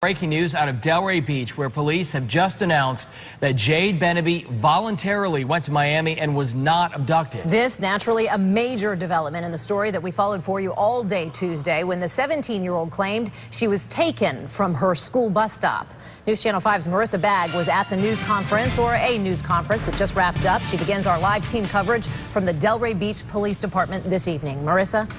Breaking news out of Delray Beach, where police have just announced that Jade Beneby voluntarily went to Miami and was not abducted. This, naturally, a major development in the story that we followed for you all day Tuesday when the 17-year-old claimed she was taken from her school bus stop. News Channel 5's Marissa Bagg was at the news conference, or a news conference that just wrapped up. She begins our live team coverage from the Delray Beach Police Department this evening. Marissa?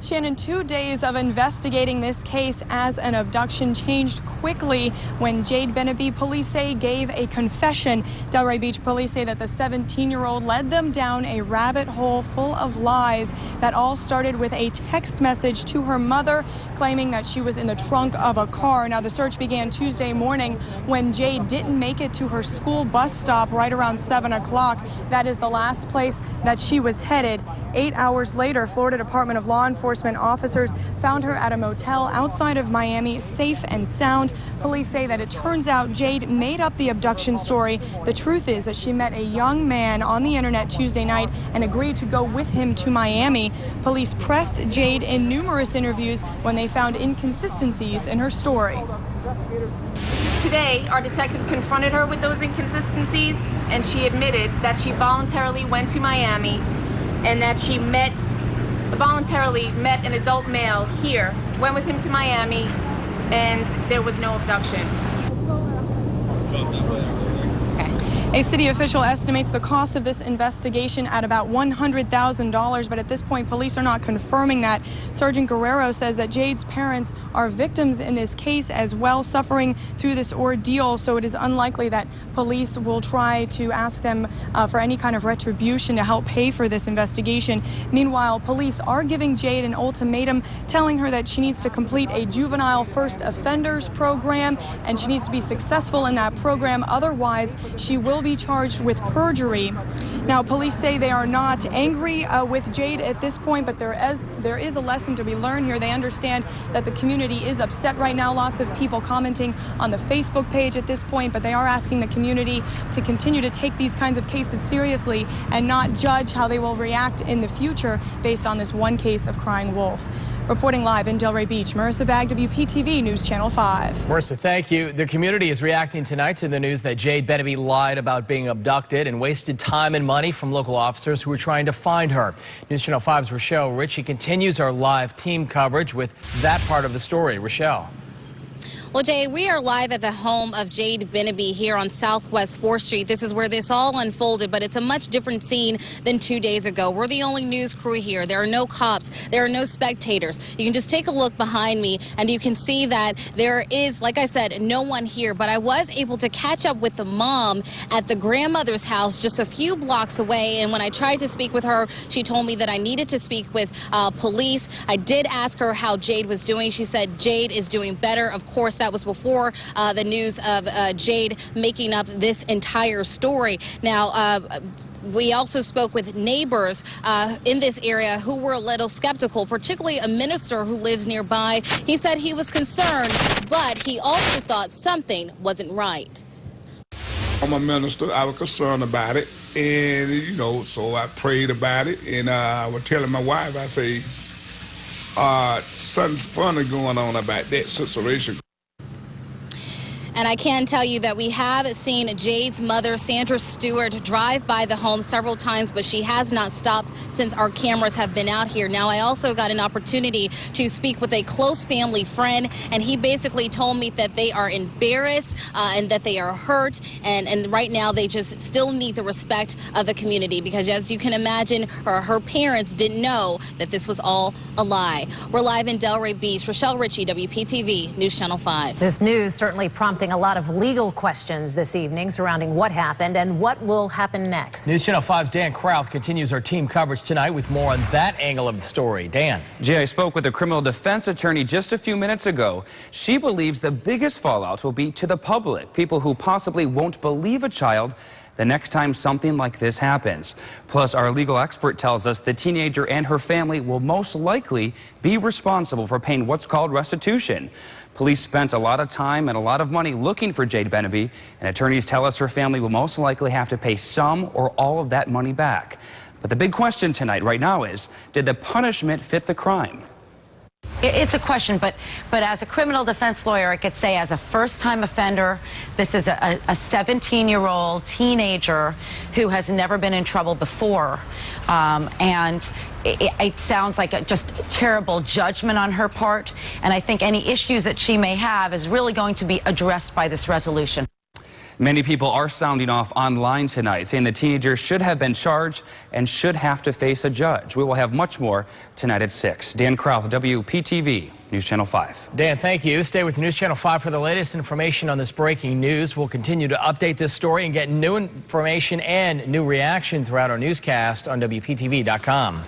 Shannon, 2 days of investigating this case as an abduction changed quickly when Jade Beneby, police say, gave a confession. Delray Beach police say that the 17-year-old led them down a rabbit hole full of lies that all started with a text message to her mother claiming that she was in the trunk of a car. Now, the search began Tuesday morning when Jade didn't make it to her school bus stop right around 7 o'clock. That is the last place that she was headed. 8 hours later, Florida Department of Law Enforcement officers found her at a motel outside of Miami, safe and sound. Police say that it turns out Jade made up the abduction story. The truth is that she met a young man on the internet Tuesday night and agreed to go with him to Miami. Police pressed Jade in numerous interviews when they found inconsistencies in her story. Today, our detectives confronted her with those inconsistencies, and she admitted that she voluntarily went to Miami and that she voluntarily met an adult male here, went with him to Miami, and there was no abduction. A city official estimates the cost of this investigation at about $100,000, but at this point, police are not confirming that. Sergeant Guerrero says that Jade's parents are victims in this case as well, suffering through this ordeal, so it is unlikely that police will try to ask them for any kind of retribution to help pay for this investigation. Meanwhile, police are giving Jade an ultimatum, telling her that she needs to complete a juvenile first offenders program, and she needs to be successful in that program. Otherwise, she will be charged with perjury. Now, police say they are not angry with Jade at this point, but there is a lesson to be learned here. They understand that the community is upset right now. Lots of people commenting on the Facebook page at this point, but they are asking the community to continue to take these kinds of cases seriously and not judge how they will react in the future based on this one case of crying wolf. Reporting live in Delray Beach, Marissa Bagg, WPTV News Channel 5. Marissa, thank you. The community is reacting tonight to the news that Jade Beneby lied about being abducted and wasted time and money from local officers who were trying to find her. News Channel 5's Rochelle Ritchie continues our live team coverage with that part of the story. Rochelle. Well, Jay, we are live at the home of Jade Beneby here on Southwest 4th Street. This is where this all unfolded, but it's a much different scene than 2 days ago. We're the only news crew here. There are no cops. There are no spectators. You can just take a look behind me, and you can see that there is, like I said, no one here. But I was able to catch up with the mom at the grandmother's house just a few blocks away, and when I tried to speak with her, she told me that I needed to speak with police. I did ask her how Jade was doing. She said Jade is doing better. Of course, that was before the news of Jade making up this entire story. Now, we also spoke with neighbors in this area who were a little skeptical, particularly a minister who lives nearby. He said he was concerned, but he also thought something wasn't right. I'm a minister. I was concerned about it, and, so I prayed about it, and I was telling my wife, I say, something funny going on about that situation. And I can tell you that we have seen Jade's mother, Sandra Stewart, drive by the home several times, but she has not stopped since our cameras have been out here. Now, I also got an opportunity to speak with a close family friend, and he basically told me that they are embarrassed and that they are hurt, and right now they just still need the respect of the community because, as you can imagine, her parents didn't know that this was all a lie. We're live in Delray Beach. Rochelle Ritchie, WPTV News Channel 5. This news certainly prompting a lot of legal questions this evening surrounding what happened and what will happen next. News Channel 5's Dan Kraut continues our team coverage tonight with more on that angle of the story. Dan. Jay, I spoke with a criminal defense attorney just a few minutes ago. She believes the biggest fallout will be to the public, people who possibly won't believe a child the next time something like this happens. Plus, our legal expert tells us the teenager and her family will most likely be responsible for paying what's called restitution. Police spent a lot of time and a lot of money looking for Jade Beneby, and attorneys tell us her family will most likely have to pay some or all of that money back. But the big question tonight right now is, did the punishment fit the crime? It's a question, but as a criminal defense lawyer, I could say as a first-time offender, this is a 17-year-old teenager who has never been in trouble before, and it sounds like just a terrible judgment on her part, and I think any issues that she may have is really going to be addressed by this resolution. Many people are sounding off online tonight, saying the teenager should have been charged and should have to face a judge. We will have much more tonight at 6. Dan Krauth, WPTV, News Channel 5. Dan, thank you. Stay with News Channel 5 for the latest information on this breaking news. We'll continue to update this story and get new information and new reaction throughout our newscast on WPTV.com.